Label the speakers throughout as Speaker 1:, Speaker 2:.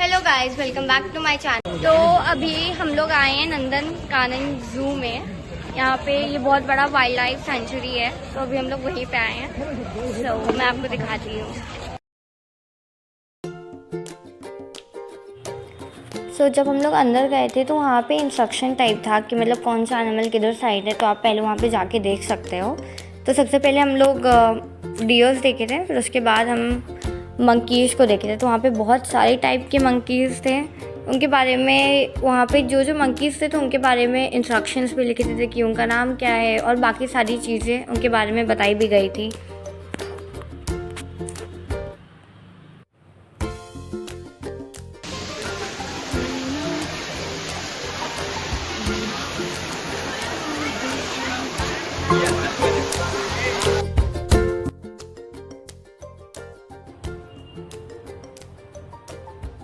Speaker 1: Hello guys, welcome back to my channel. तो अभी हम लोग आए हैं नंदन कानन जू में। यहाँ पे ये बहुत बड़ा वाइल्ड लाइफ सेंचुरी है, तो अभी हम लोग वहीं पे आए हैं। तो मैं आपको दिखाती हूँ। जब हम लोग अंदर गए थे तो वहाँ पे इंस्ट्रक्शन टाइप था कि मतलब कौन सा एनिमल किधर साइड है, तो आप पहले वहाँ पे जाके देख सकते हो। तो सबसे पहले हम लोग डियर्स देखे थे, फिर उसके बाद हम मंकीज़ को देखे थे। तो वहाँ पे बहुत सारे टाइप के मंकीज़ थे, उनके बारे में वहाँ पे जो मंकीज़ थे तो उनके बारे में इंस्ट्रक्शंस भी लिखे थे कि उनका नाम क्या है और बाकी सारी चीज़ें उनके बारे में बताई भी गई थी।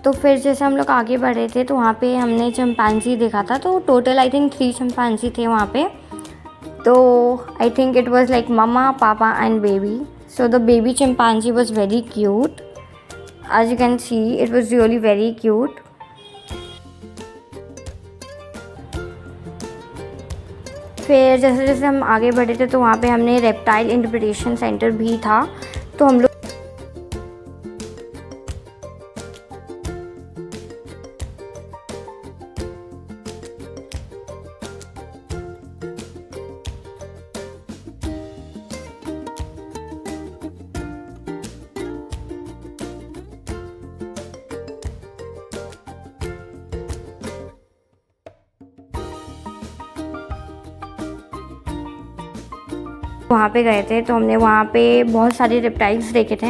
Speaker 1: तो फिर जैसे हम लोग आगे बढ़े थे तो वहाँ पे हमने चिंपैंजी देखा था। तो टोटल आई थिंक 3 चिंपैंजी थे वहाँ पे। तो I think it was like mama, papa and baby. So the baby chimpanzee was very cute, as you can see it was really very cute. फिर जैसे जैसे हम आगे बढ़े थे तो वहाँ पे हमने रेप्टाइल इंटरप्रिटेशन सेंटर भी था। तो हम लोग वहाँ पे गए थे, तो हमने वहाँ पे बहुत सारे रेप्टाइल्स देखे थे।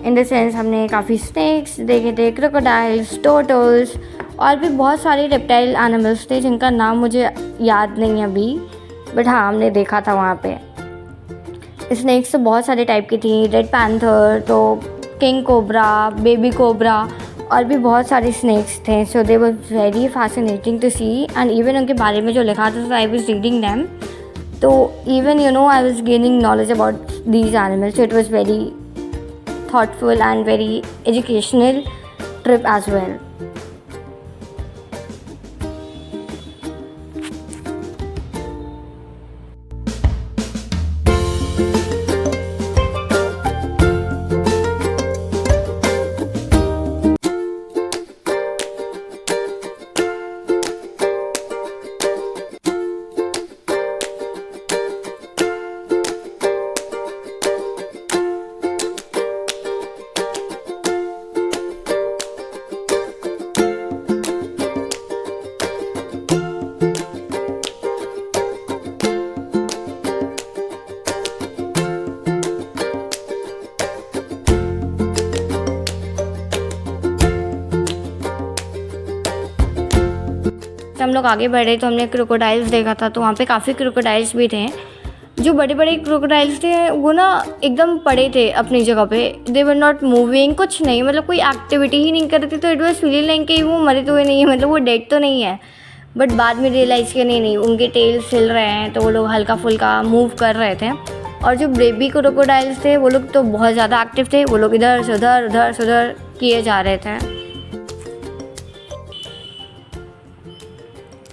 Speaker 1: इन द सेंस हमने काफ़ी स्नेक्स देखे थे, क्रोकोडाइल्स, टोटल्स और भी बहुत सारे रेप्टाइल एनिमल्स थे जिनका नाम मुझे याद नहीं है अभी, बट हाँ हमने देखा था वहाँ पे। स्नेक्स तो बहुत सारे टाइप की थी, रेड पैंथर, तो किंग कोबरा, बेबी कोबरा और भी बहुत सारे स्नेक्स थे। So they were very fascinating to see and even उनके बारे में जो लिखा था तो I was reading them. So even I was gaining knowledge about these animals, so it was very thoughtful and very educational trip as well. हम लोग आगे बढ़े तो हमने क्रोकोडाइल्स देखा था। तो वहाँ पे काफ़ी क्रोकोडाइल्स भी थे। जो बड़े बड़े क्रोकोडाइल्स थे वो ना एकदम पड़े थे अपनी जगह पे, दे वर नॉट मूविंग, कुछ नहीं, मतलब कोई एक्टिविटी ही नहीं कर रही थी। तो इट वाज फीलिंग लाइक कि वो मरे तो नहीं है, मतलब वो डेड तो नहीं है। बट बाद में रियलाइज़ किया नहीं उनके टेल्स हिल रहे हैं, तो वो लोग हल्का फुल्का मूव कर रहे थे। और जो बेबी क्रोकोडाइल्स थे वो लोग तो बहुत ज़्यादा एक्टिव थे, वो लोग इधर से उधर किए जा रहे थे।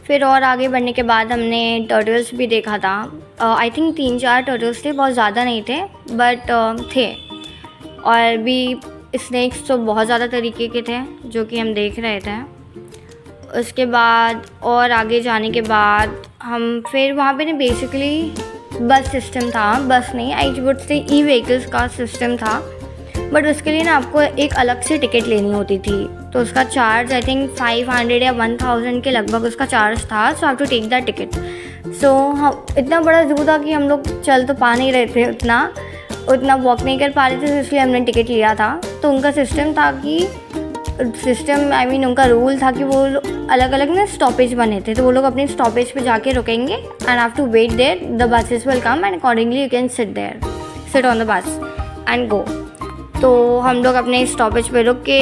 Speaker 1: फिर और आगे बढ़ने के बाद हमने टर्टल्स भी देखा था। आई थिंक 3-4 टर्टल्स थे, बहुत ज़्यादा नहीं थे बट थे। और भी स्नेक्स तो बहुत ज़्यादा तरीके के थे जो कि हम देख रहे थे। उसके बाद और आगे जाने के बाद हम फिर वहाँ पे ना बेसिकली बस सिस्टम था, बस नहीं, I would say E vehicles का सिस्टम था। बट उसके लिए ना आपको एक अलग से टिकट लेनी होती थी। तो उसका चार्ज आई थिंक 500 या 1000 के लगभग उसका चार्ज था। So have to take that ticket. So हम इतना बड़ा जू था कि हम लोग चल तो पा नहीं रहे थे, उतना वॉक नहीं कर पा रहे थे, तो इसलिए हमने टिकट लिया था। तो उनका सिस्टम था कि उनका रूल था कि वो अलग अलग ना स्टॉपेज बने थे। तो वो लोग अपने स्टॉपेज पे जाके रुकेंगे and have to wait there, the buses will come and accordingly you can sit on the bus and go. तो हम लोग अपने स्टॉपेज पे रुक के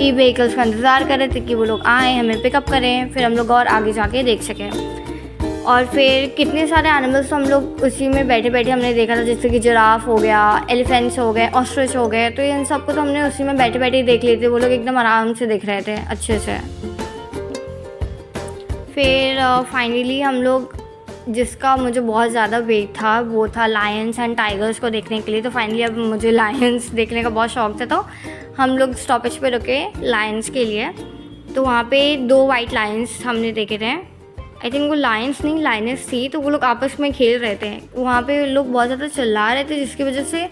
Speaker 1: ई व्हीकल्स का इंतज़ार कर रहे थे कि वो लोग आए हमें पिकअप करें, फिर हम लोग और आगे जाके देख सकें। और फिर कितने सारे एनिमल्स हम लोग उसी में बैठे बैठे हमने देखा था, जैसे कि जिराफ हो गया, एलिफेंट्स हो गए, ऑस्ट्रिच हो गए। तो इन सबको तो हमने उसी में बैठे बैठे ही देख लिए थे। वो लोग एकदम आराम से दिख रहे थे अच्छे से। फिर फाइनली हम लोग, जिसका मुझे बहुत ज़्यादा वेट था, वो था लायंस एंड टाइगर्स को देखने के लिए। तो फाइनली अब मुझे लायंस देखने का बहुत शौक था, तो हम लोग स्टॉपेज पे रुके लायंस के लिए। तो वहाँ पे 2 वाइट लायंस हमने देखे थे। आई थिंक वो लायंस नहीं, लायनेस थी। तो वो लोग आपस में खेल रहे थे। वहाँ पे लोग बहुत ज़्यादा चिल्ला रहे थे, जिसकी वजह से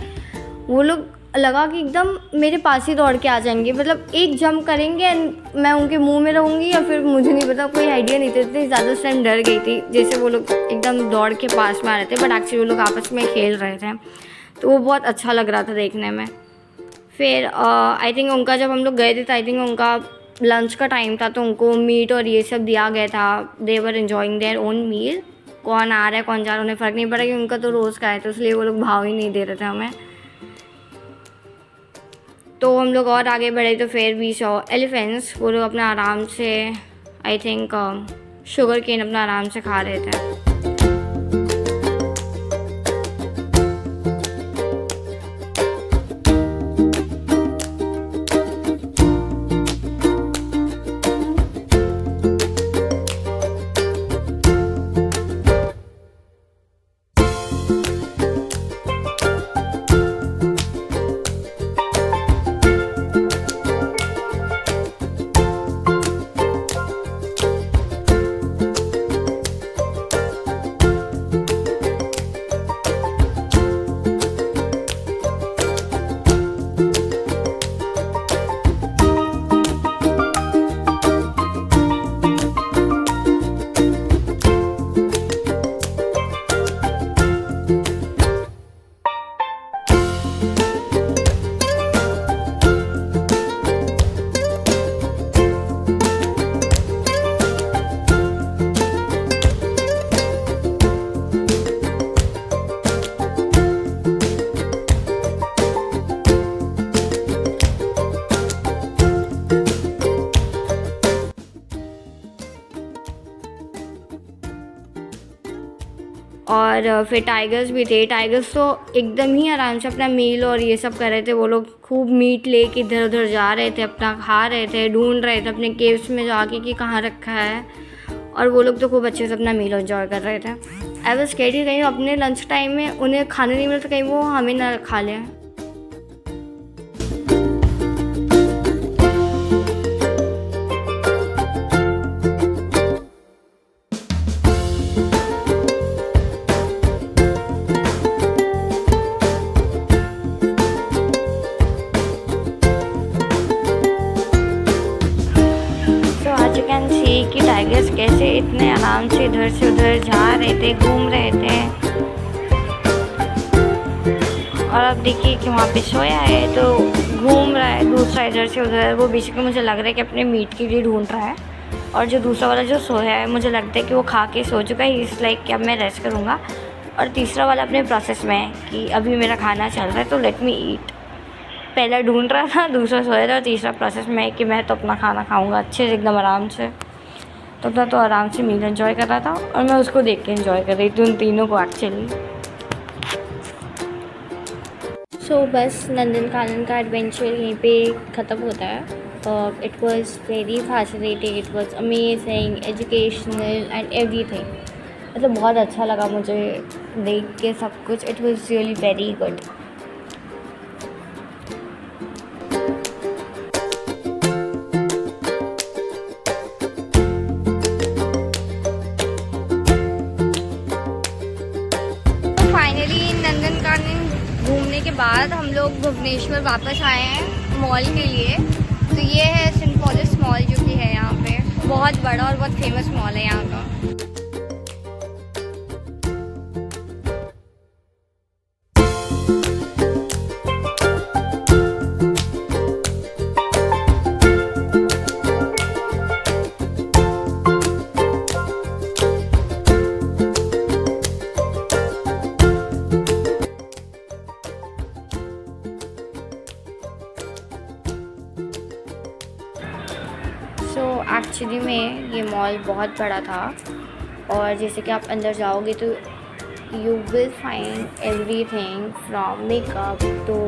Speaker 1: वो लोग लगा कि एकदम मेरे पास ही दौड़ के आ जाएंगे। मतलब एक जंप करेंगे एंड मैं उनके मुंह में रहूँगी, या फिर मुझे नहीं पता, कोई आइडिया नहीं था। इतनी ज़्यादा उस टाइम डर गई थी, जैसे वो लोग एकदम दौड़ के पास में आ रहे थे, बट एक्चुअली वो लोग आपस में खेल रहे थे। तो वो बहुत अच्छा लग रहा था देखने में। फिर आई थिंक उनका, जब हम लोग गए थे तो आई थिंक उनका लंच का टाइम था, तो उनको मीट और ये सब दिया गया था। दे वर एन्जॉइंग देयर ओन मील। कौन आ रहा है कौन जा रहा है उन्हें फ़र्क नहीं पड़ा, कि उनका तो रोज़ का है, तो इसलिए वो लोग भाव ही नहीं दे रहे थे हमें। तो हम लोग और आगे बढ़े तो फिर वी सॉ एलिफेंट्स। वो लोग अपना आराम से, आई थिंक शुगर केन अपना आराम से खा रहे थे। और फिर टाइगर्स भी थे। टाइगर्स तो एकदम ही आराम से अपना मील और ये सब कर रहे थे। वो लोग खूब मीट लेके इधर उधर जा रहे थे, अपना खा रहे थे, ढूंढ रहे थे अपने केव्स में जाके कि कहाँ रखा है। और वो लोग तो खूब अच्छे से अपना मील एंजॉय कर रहे थे। आई वाज स्कैर्ड कि कहीं अपने लंच टाइम में उन्हें खाने नहीं मिला तो कहीं वो हमें ना खा लें। आज यू कैन सी कि टाइगर्स कैसे इतने आराम से इधर से उधर जा रहे थे, घूम रहे थे। और अब देखिए कि वहाँ पे सोया है तो घूम रहा है दूसरा इधर से उधर। वो बेसिकली मुझे लग रहा है कि अपने मीट के लिए ढूंढ रहा है। और जो दूसरा वाला जो सोया है, मुझे लगता है कि वो खा के सो चुका है, इस लाइक कि अब मैं रेस्ट करूँगा। और तीसरा वाला अपने प्रोसेस में है कि अभी मेरा खाना चल रहा है तो लेट मी ईट। पहला ढूंढ रहा था, दूसरा सोया था, और तीसरा प्रोसेस में है कि मैं तो अपना खाना खाऊंगा अच्छे से एकदम आराम से। तो अपना तो आराम से मील एंजॉय कर रहा था और मैं उसको देख के एंजॉय कर रही थी उन तीनों को एक्चुअली। सो बस नंदन कानन का एडवेंचर यहीं पे ख़त्म होता है। It was very fascinating, it was amazing, educational and everything. मतलब बहुत अच्छा लगा मुझे देख के सब कुछ। It was really very good. Finally Nandankanan घूमने के बाद हम लोग भुवनेश्वर वापस आए हैं मॉल के लिए। तो ये है सिम्फोलिस मॉल, जो कि है यहाँ पे बहुत बड़ा और बहुत फेमस मॉल है यहाँ का। सो एक्चुअली में ये मॉल बहुत बड़ा था और जैसे कि आप अंदर जाओगे तो you will find everything from makeup to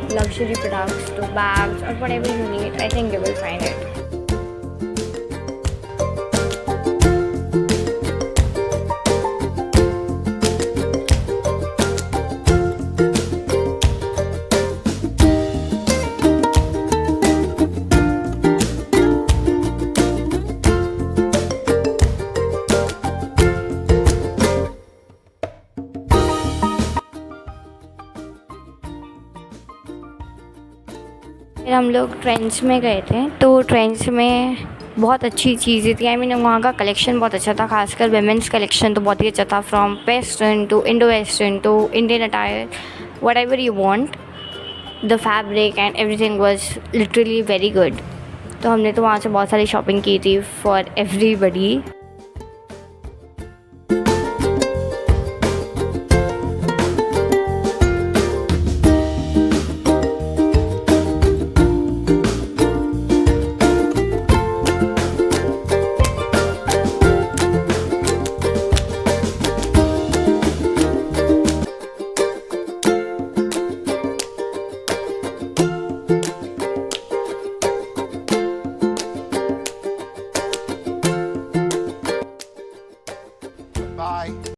Speaker 1: luxury products to bags or whatever you need. I think you will find it. फिर हम लोग ट्रेंड्स में गए थे, तो ट्रेंड्स में बहुत अच्छी चीज़ें थी। आई मीन वहाँ का कलेक्शन बहुत अच्छा था, खासकर वेमेंस कलेक्शन तो बहुत ही अच्छा था। From western to Indo western to Indian attire, whatever you want, the fabric and everything was literally very good. तो हमने तो वहाँ से बहुत सारी शॉपिंग की थी फॉर एवरीबडी।